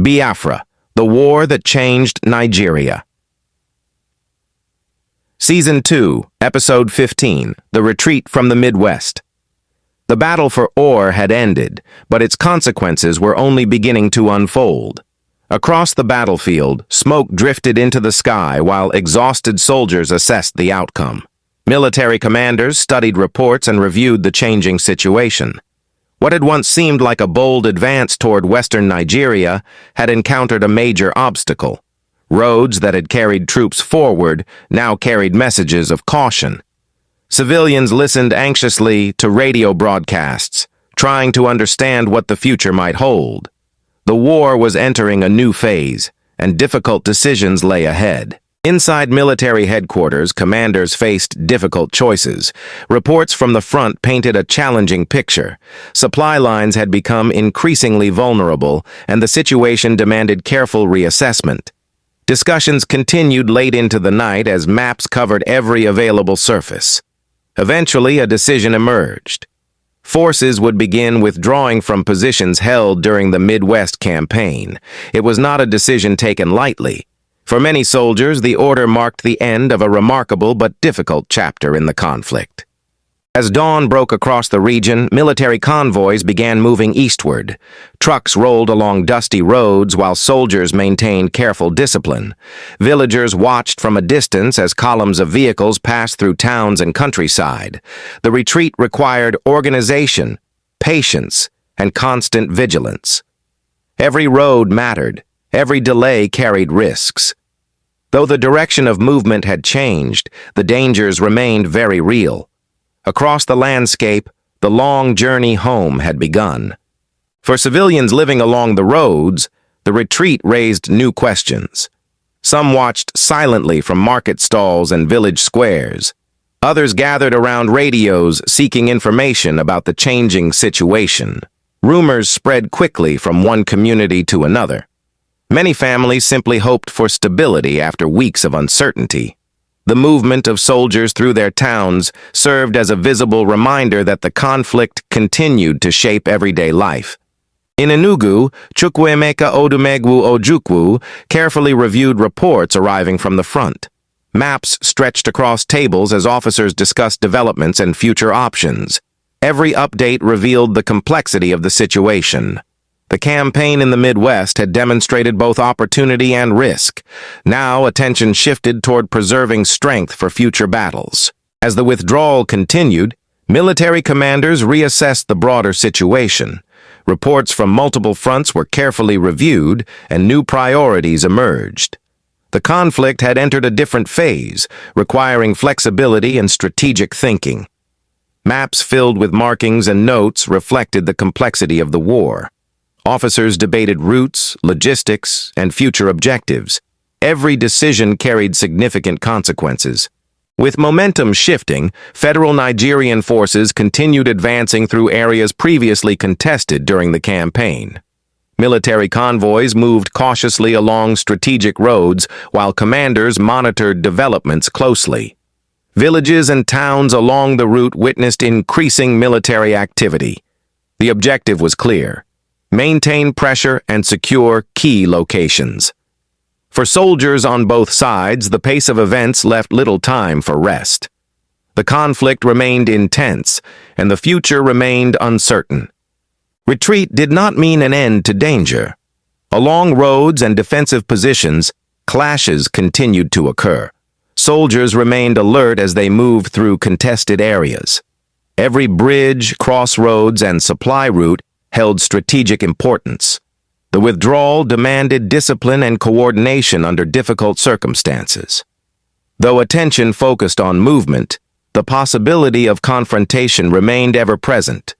Biafra, the war that changed Nigeria. Season 2, Episode 15, The Retreat from the Midwest. The battle for Ore had ended, but its consequences were only beginning to unfold. Across the battlefield, smoke drifted into the sky while exhausted soldiers assessed the outcome. Military commanders studied reports and reviewed the changing situation. What had once seemed like a bold advance toward western Nigeria had encountered a major obstacle. Roads that had carried troops forward now carried messages of caution. Civilians listened anxiously to radio broadcasts, trying to understand what the future might hold. The war was entering a new phase, and difficult decisions lay ahead. Inside military headquarters, commanders faced difficult choices. Reports from the front painted a challenging picture. Supply lines had become increasingly vulnerable, and the situation demanded careful reassessment. Discussions continued late into the night as maps covered every available surface. Eventually, a decision emerged. Forces would begin withdrawing from positions held during the Midwest campaign. It was not a decision taken lightly. For many soldiers, the order marked the end of a remarkable but difficult chapter in the conflict. As dawn broke across the region, military convoys began moving eastward. Trucks rolled along dusty roads while soldiers maintained careful discipline. Villagers watched from a distance as columns of vehicles passed through towns and countryside. The retreat required organization, patience, and constant vigilance. Every road mattered. Every delay carried risks. Though the direction of movement had changed, the dangers remained very real. Across the landscape, the long journey home had begun. For civilians living along the roads, the retreat raised new questions. Some watched silently from market stalls and village squares. Others gathered around radios seeking information about the changing situation. Rumors spread quickly from one community to another. Many families simply hoped for stability after weeks of uncertainty. The movement of soldiers through their towns served as a visible reminder that the conflict continued to shape everyday life. In Enugu, Chukwuemeka Odumegwu Ojukwu carefully reviewed reports arriving from the front. Maps stretched across tables as officers discussed developments and future options. Every update revealed the complexity of the situation. The campaign in the Midwest had demonstrated both opportunity and risk. Now attention shifted toward preserving strength for future battles. As the withdrawal continued, military commanders reassessed the broader situation. Reports from multiple fronts were carefully reviewed, and new priorities emerged. The conflict had entered a different phase, requiring flexibility and strategic thinking. Maps filled with markings and notes reflected the complexity of the war. Officers debated routes, logistics, and future objectives. Every decision carried significant consequences. With momentum shifting, federal Nigerian forces continued advancing through areas previously contested during the campaign. Military convoys moved cautiously along strategic roads while commanders monitored developments closely. Villages and towns along the route witnessed increasing military activity. The objective was clear: maintain pressure and secure key locations. For soldiers on both sides, the pace of events left little time for rest. The conflict remained intense, and the future remained uncertain. Retreat did not mean an end to danger. Along roads and defensive positions, clashes continued to occur. Soldiers remained alert as they moved through contested areas. Every bridge, crossroads, and supply route held strategic importance. The withdrawal demanded discipline and coordination under difficult circumstances. Though attention focused on movement, the possibility of confrontation remained ever present.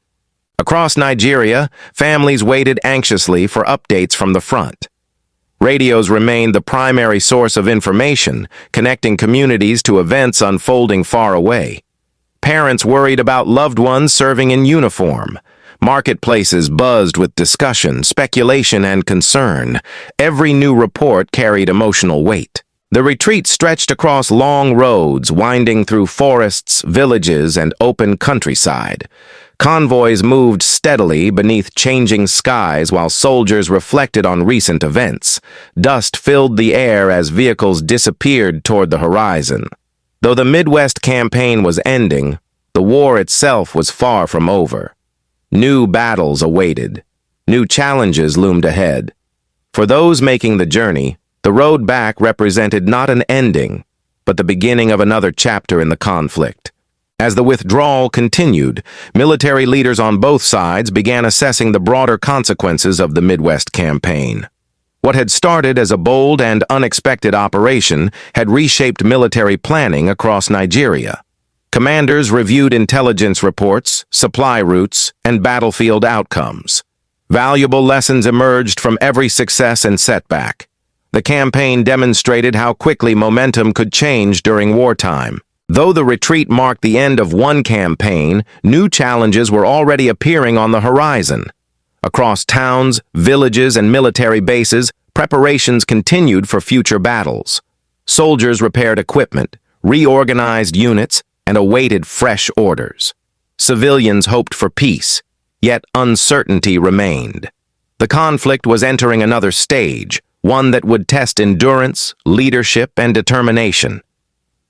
Across Nigeria, families waited anxiously for updates from the front. Radios remained the primary source of information, connecting communities to events unfolding far away. Parents worried about loved ones serving in uniform. Marketplaces buzzed with discussion, speculation, and concern. Every new report carried emotional weight. The retreat stretched across long roads, winding through forests, villages, and open countryside. Convoys moved steadily beneath changing skies while soldiers reflected on recent events. Dust filled the air as vehicles disappeared toward the horizon. Though the Midwest campaign was ending, the war itself was far from over. New battles awaited. New challenges loomed ahead. For those making the journey, the road back represented not an ending, but the beginning of another chapter in the conflict. As the withdrawal continued, military leaders on both sides began assessing the broader consequences of the Midwest campaign. What had started as a bold and unexpected operation had reshaped military planning across Nigeria. Commanders reviewed intelligence reports, supply routes, and battlefield outcomes. Valuable lessons emerged from every success and setback. The campaign demonstrated how quickly momentum could change during wartime. Though the retreat marked the end of one campaign, new challenges were already appearing on the horizon. Across towns, villages, and military bases, preparations continued for future battles. Soldiers repaired equipment, reorganized units, and awaited fresh orders. Civilians hoped for peace, yet uncertainty remained. The conflict was entering another stage, one that would test endurance, leadership, and determination.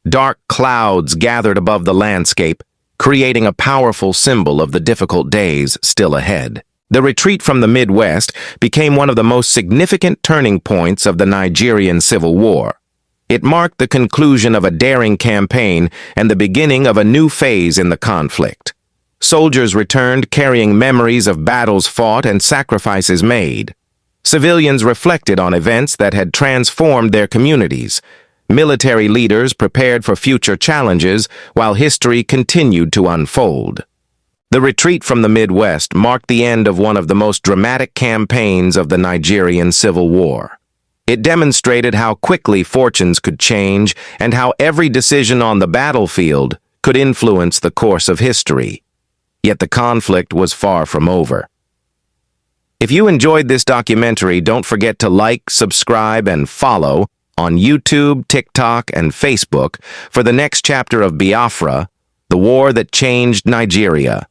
Dark clouds gathered above the landscape, creating a powerful symbol of the difficult days still ahead. The retreat from the Midwest became one of the most significant turning points of the Nigerian Civil War. It marked the conclusion of a daring campaign and the beginning of a new phase in the conflict. Soldiers returned carrying memories of battles fought and sacrifices made. Civilians reflected on events that had transformed their communities. Military leaders prepared for future challenges while history continued to unfold. The retreat from the Midwest marked the end of one of the most dramatic campaigns of the Nigerian Civil War. It demonstrated how quickly fortunes could change and how every decision on the battlefield could influence the course of history. Yet the conflict was far from over. If you enjoyed this documentary, don't forget to like, subscribe, and follow on YouTube, TikTok, and Facebook for the next chapter of Biafra, the war that changed Nigeria.